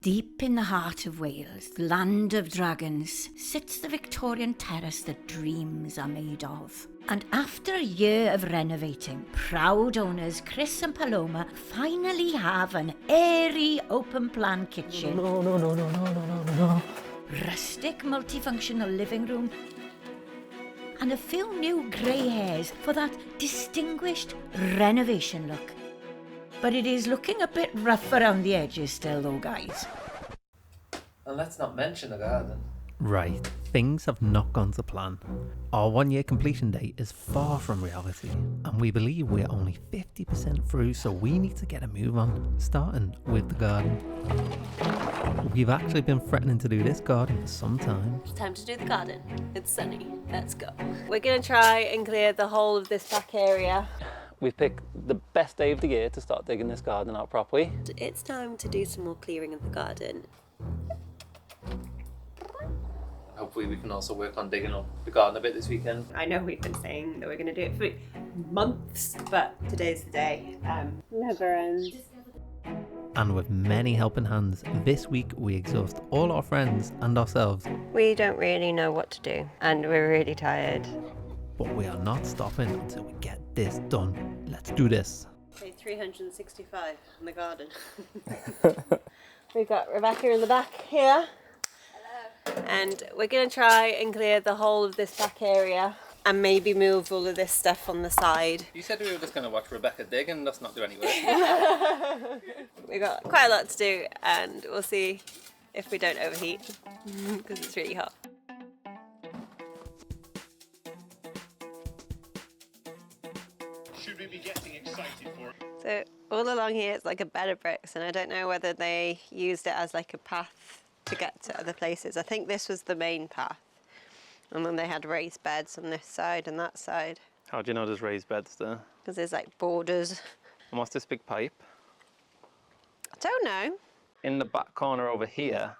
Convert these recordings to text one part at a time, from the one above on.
Deep in the heart of Wales, the land of dragons, sits the Victorian terrace that dreams are made of. And after a year of renovating, proud owners Chris and Paloma finally have an airy open-plan kitchen. No. Rustic multifunctional living room and a few new grey hairs for that distinguished renovation look. But it is looking a bit rough around the edges still though, guys. And let's not mention the garden. Right, things have not gone to plan. Our 1 year completion date is far from reality, and we believe we're only 50% through, so we need to get a move on, starting with the garden. We've actually been threatening to do this garden for some time. It's time to do the garden. It's sunny. Let's go. We're going to try and clear the whole of this back area. We've picked the best day of the year to start digging this garden out properly. It's time to do some more clearing of the garden. Hopefully we can also work on digging up the garden a bit this weekend. I know we've been saying that we're going to do it for months, but today's the day. Never ends. And with many helping hands, this week we exhaust all our friends and ourselves. We don't really know what to do, and we're really tired. But we are not stopping until we get this done. Let's do this. Day 365 in the garden. We've got Rebecca in the back here. Hello. And we're going to try and clear the whole of this back area and maybe move all of this stuff on the side. You said we were just going to watch Rebecca dig and let's not do any work. We've got quite a lot to do, and we'll see if we don't overheat because it's really hot. Should we be getting excited for it? So all along here it's like a bed of bricks, and I don't know whether they used it as like a path to get to other places. I think this was the main path, and then they had raised beds on this side and that side. How do you know there's raised beds there? Because there's like borders. And what's this big pipe? I don't know. In the back corner over here,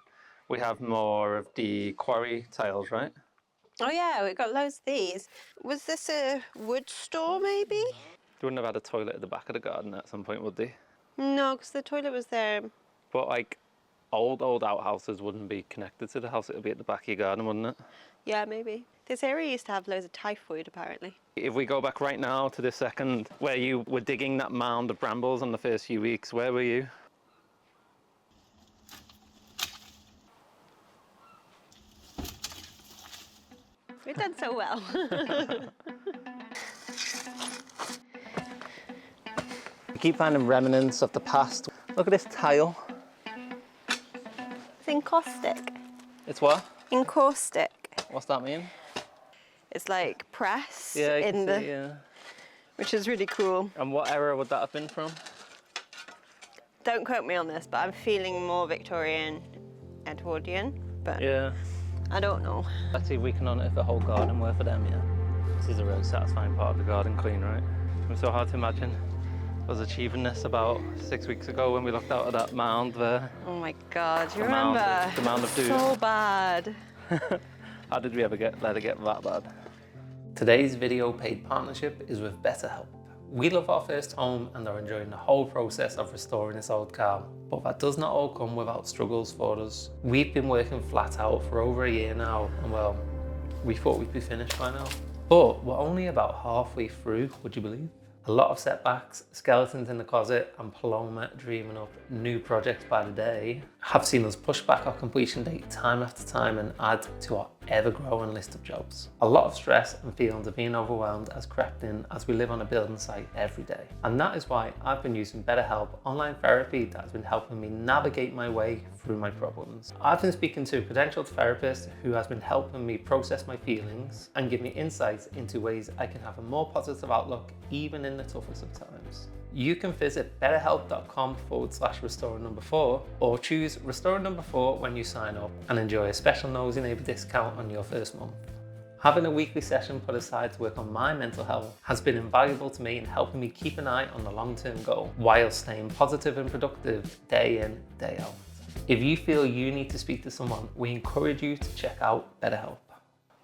we have more of the quarry tiles, right? Oh yeah, we've got loads of these. Was this a wood store maybe? They wouldn't have had a toilet at the back of the garden at some point, would they? No, because the toilet was there. But like, old outhouses wouldn't be connected to the house, it would be at the back of your garden, wouldn't it? Yeah, maybe. This area used to have loads of typhoid apparently. If we go back right now to the second, where you were digging that mound of brambles on the first few weeks, where were you? We've done so well. We keep finding remnants of the past. Look at this tile. It's encaustic. It's what? Encaustic. What's that mean? It's like pressed Yeah, you in can the, see, yeah. which is really cool. And what era would that have been from? Don't quote me on this, but I'm feeling more Victorian, Edwardian, but Yeah. I don't know. Let's see if we can unearth the whole garden worth for them, yeah. This is a really satisfying part of the garden clean, right? It's so hard to imagine us achieving this about 6 weeks ago when we looked out at that mound there. Oh my God, do you The mound remember? of- the mound of doom. So bad. How did we ever let it get that bad? Today's video paid partnership is with BetterHelp. We love our first home and are enjoying the whole process of restoring this old car. But that does not all come without struggles for us. We've been working flat out for over a year now, and well, we thought we'd be finished by now. But we're only about halfway through, would you believe? A lot of setbacks, skeletons in the closet, and Paloma dreaming up new projects by the day have seen us push back our completion date time after time and add to our ever-growing list of jobs. A lot of stress and feelings of being overwhelmed has crept in as we live on a building site every day. And that is why I've been using BetterHelp online therapy that has been helping me navigate my way through my problems. I've been speaking to a credentialed therapist who has been helping me process my feelings and give me insights into ways I can have a more positive outlook even in the toughest of times. You can visit betterhelp.com/restoring4 or choose restoring4 when you sign up and enjoy a special Nosy Neighbour discount on your first month. Having a weekly session put aside to work on my mental health has been invaluable to me in helping me keep an eye on the long-term goal while staying positive and productive day in, day out. If you feel you need to speak to someone, we encourage you to check out BetterHelp.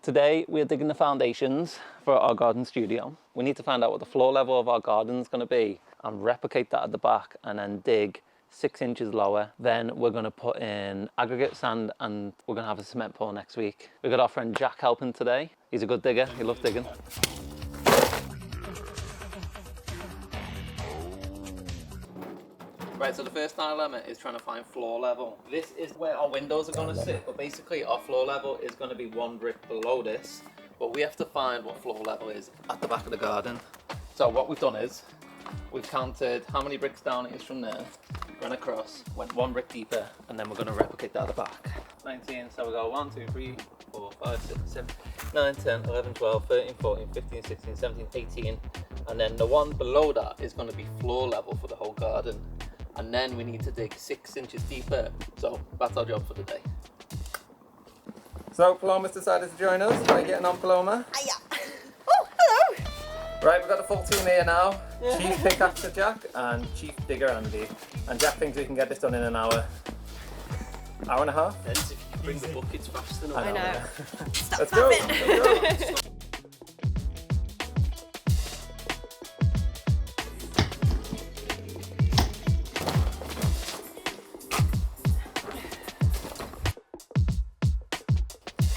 Today we're digging the foundations for our garden studio. We need to find out what the floor level of our garden is going to be and replicate that at the back and then dig 6 inches lower. Then we're going to put in aggregate sand and we're going to have a cement pour next week. We've got our friend Jack helping today. He's a good digger, he loves digging. Right, so the first dilemma is trying to find floor level. This is where our windows are going to sit, but basically our floor level is going to be 1 brick below this, but we have to find what floor level is at the back of the garden. So what we've done is, we've counted how many bricks down it is from there, ran across, went 1 brick deeper, and then we're going to replicate that at the back. 19, so we go 1, 2, 3, 4, 5, 6, 7, 9, 10, 11, 12, 13, 14, 15, 16, 17, 18, and then the one below that is going to be floor level for the whole garden. And then we need to dig 6 inches deeper. So that's our job for the day. So Paloma's decided to join us. How are you getting on, Paloma? Hiya. Oh, hello. Right, we've got a full team here now. Chief Pickaxer Jack and Chief Digger Andy. And Jack thinks we can get this done in an hour. Hour and a half? Depends if you can bring the buckets fast enough. I know. Stop Let's go. fapping. Let's go.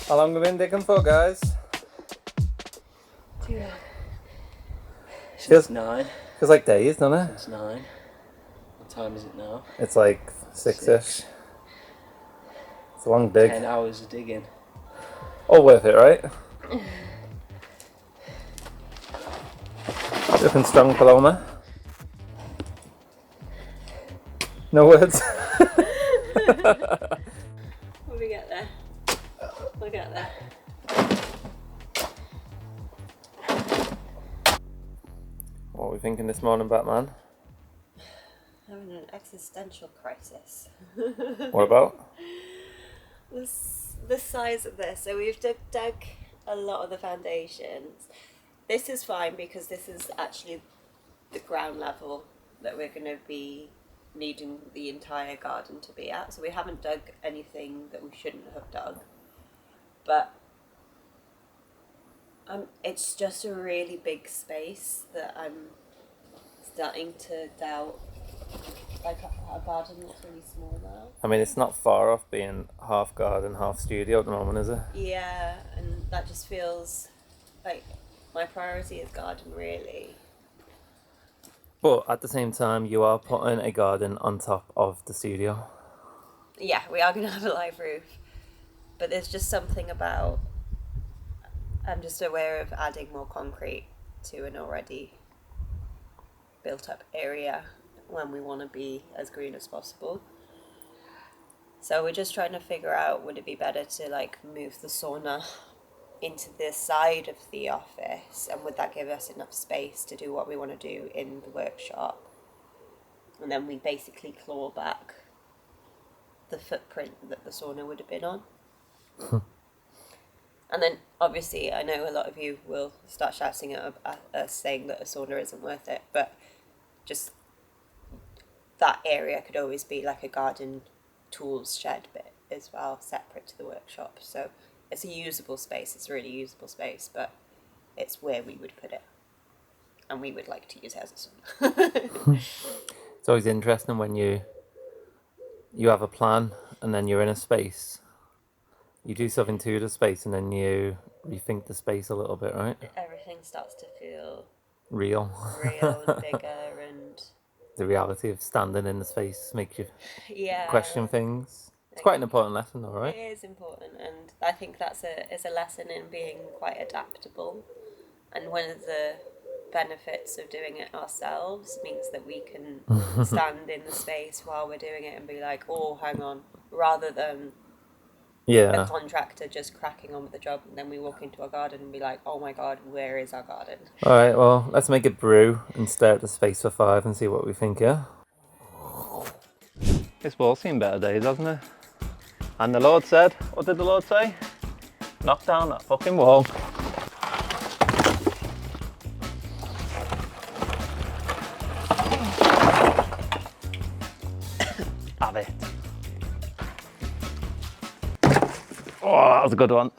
How long have we been digging for, guys? It's 9. Feels like days, doesn't it? It's 9. What time is it now? It's like 6-ish. It's a long dig. 10 hours of digging. All worth it, right? Looking strong, Paloma. No words. What do we get there? Look at that. What are we thinking this morning, Batman? Having an existential crisis. What about? The size of this. So we've dug a lot of the foundations. This is fine because this is actually the ground level that we're going to be needing the entire garden to be at. So we haven't dug anything that we shouldn't have dug. But it's just a really big space that I'm starting to doubt. Like a garden that's really small now. I mean, it's not far off being half garden, half studio at the moment, is it? Yeah, and that just feels like my priority is garden, really. But at the same time, you are putting a garden on top of the studio. Yeah, we are going to have a live roof. But there's just something about, I'm just aware of adding more concrete to an already built up area when we want to be as green as possible. So we're just trying to figure out, would it be better to like move the sauna into the side of the office, and would that give us enough space to do what we want to do in the workshop? And then we basically claw back the footprint that the sauna would have been on. And then obviously I know a lot of you will start shouting at us saying that a sauna isn't worth it, but just that area could always be like a garden tools shed bit as well, separate to the workshop. So it's a usable space, it's a really usable space, but it's where we would put it, and we would like to use it as a sauna. It's always interesting when you have a plan and then you're in a space. You do something to the space and then you rethink the space a little bit, right? Everything starts to feel Real. and bigger, and The reality of standing in the space makes you yeah, question things. It's quite an important lesson though, right? It is important, and I think that's a lesson in being quite adaptable. And one of the benefits of doing it ourselves means that we can stand in the space while we're doing it and be like, oh, hang on, rather than a contractor just cracking on with the job, and then we walk into our garden and be like, oh my god, where is our garden? Alright, well, let's make it brew and stare at the space for 5 and see what we think, yeah? This wall's seen better days, hasn't it? And the Lord said, what did the Lord say? Knock down that fucking wall. Have it. Oh, that was a good one.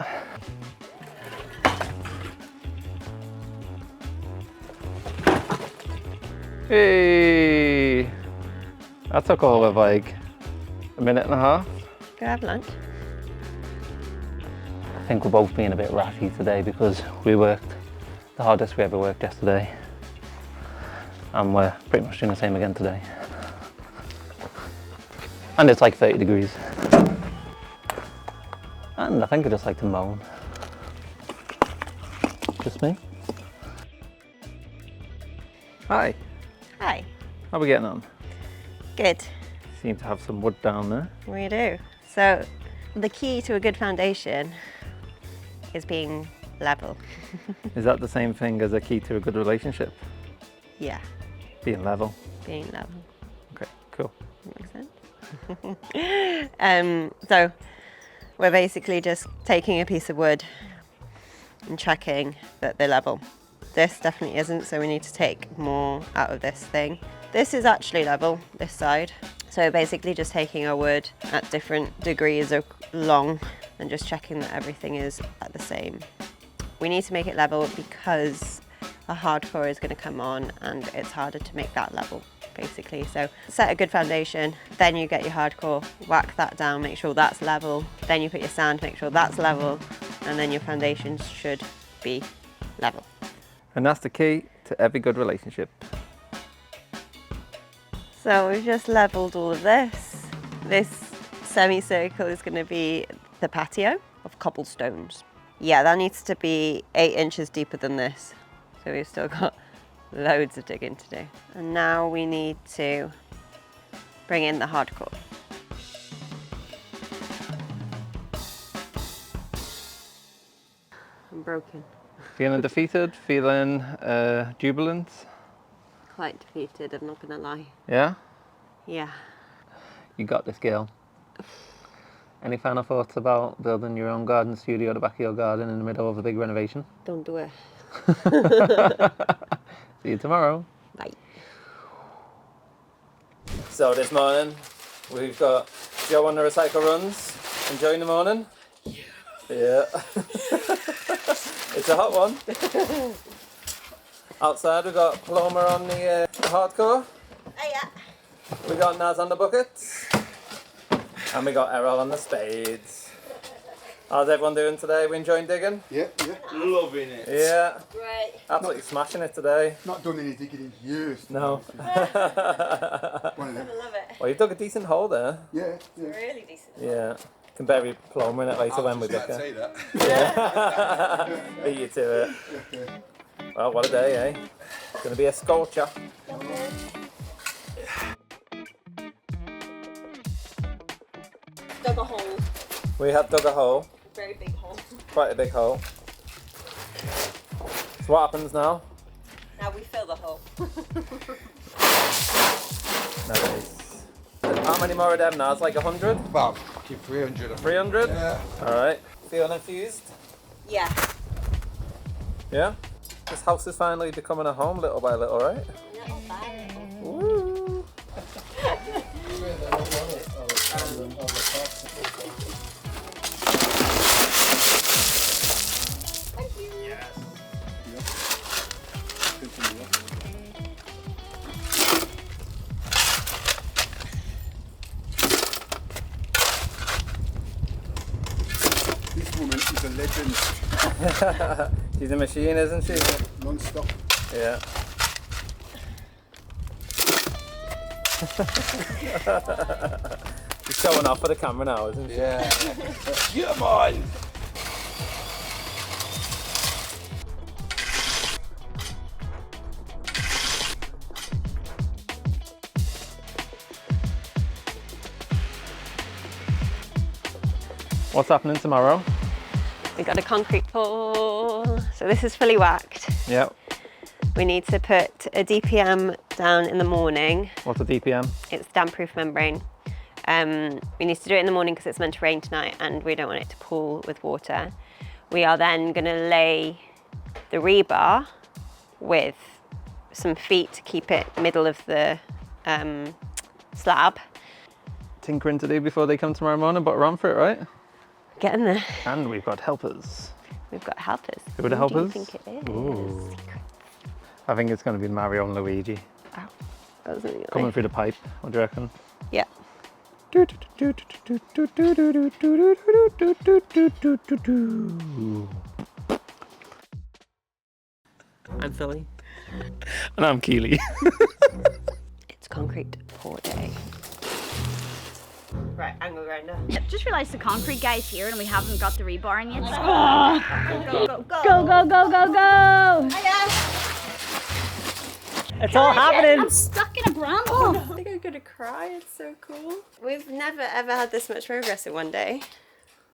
Hey. That took all of like a minute and a half. Go have lunch. I think we're both being a bit ratty today because we worked the hardest we ever worked yesterday. And we're pretty much doing the same again today. And it's like 30 degrees. And I think I just like to moan. Just me. Hi. Hi. How are we getting on? Good. Seem to have some wood down there. We do. So the key to a good foundation is being level. Is that the same thing as a key to a good relationship? Yeah, Being level. being level. Okay, cool. Makes sense. So we're basically just taking a piece of wood and checking that they're level. This definitely isn't, so we need to take more out of this thing. This is actually level, this side. So basically just taking our wood at different degrees of long and just checking that everything is at the same. We need to make it level because a hardcore is going to come on and it's harder to make that level, basically. So set a good foundation, then you get your hardcore, whack that down, make sure that's level, then you put your sand, make sure that's level, and then your foundation should be level. And that's the key to every good relationship. So we've just leveled all of this. This semicircle is going to be the patio of cobblestones. Yeah, that needs to be 8 inches deeper than this. So we've still got loads of digging to do. And now we need to bring in the hardcore. I'm broken. Feeling defeated? Feeling jubilant? Quite defeated, I'm not gonna lie. Yeah? Yeah. You got this, girl. Any final thoughts about building your own garden studio at the back of your garden in the middle of a big renovation? Don't do it. See you tomorrow. Bye. So this morning we've got Joe on the recycle runs. Enjoying the morning? Yeah. It's a hot one. Outside we've got Paloma on the hardcore. Hiya. We got Naz on the buckets. And we got Errol on the spades. How's everyone doing today? We enjoying digging? Yeah. Loving it. Yeah. Right. Absolutely smashing it today. Not done any digging in years. No. One of them. I love it. Well, you dug a decent hole there. Yeah. Really decent. Yeah. Can bury Paloma in it later when we just pick about to her. say that. Beat you to it. Well, what a day, eh? It's going to be a scorcher. Dug a hole. We have dug a hole. Very big hole. Quite a big hole. So what happens now? Now we fill the hole. Nice. How many more of them now? It's like 100? About 300. 300? Yeah. Alright. Feeling infused? Yeah. Yeah? This house is finally becoming a home little by little, right? Woo! This woman is a legend. She's a machine, isn't she? Non-stop. Yeah. She's showing off for the camera now, isn't she? Yeah. Yeah, man. What's happening tomorrow? We got a concrete pour. So this is fully whacked. Yep. We need to put a DPM down in the morning. What's a DPM? It's damp-proof membrane. We need to do it in the morning because it's meant to rain tonight and we don't want it to pool with water. We are then going to lay the rebar with some feet to keep it middle of the slab. Tinkering to do before they come tomorrow morning, but we're on for it, right? Get in there. And we've got helpers. We've got helpers. Who are the Do you helpers? think it is? Ooh. I think it's going to be Mario and Luigi. Oh. Coming through the pipe, what do you reckon? Yeah. I'm Philly. And I'm Keely. It's concrete pour day. Right, angle grinder. Just realised the concrete guy's here and we haven't got the rebar in yet. Go, go, go. Go, go, go, go, go! It's all happening. I'm stuck in a bramble. I think I'm gonna cry, it's so cool. We've never ever had this much progress in one day.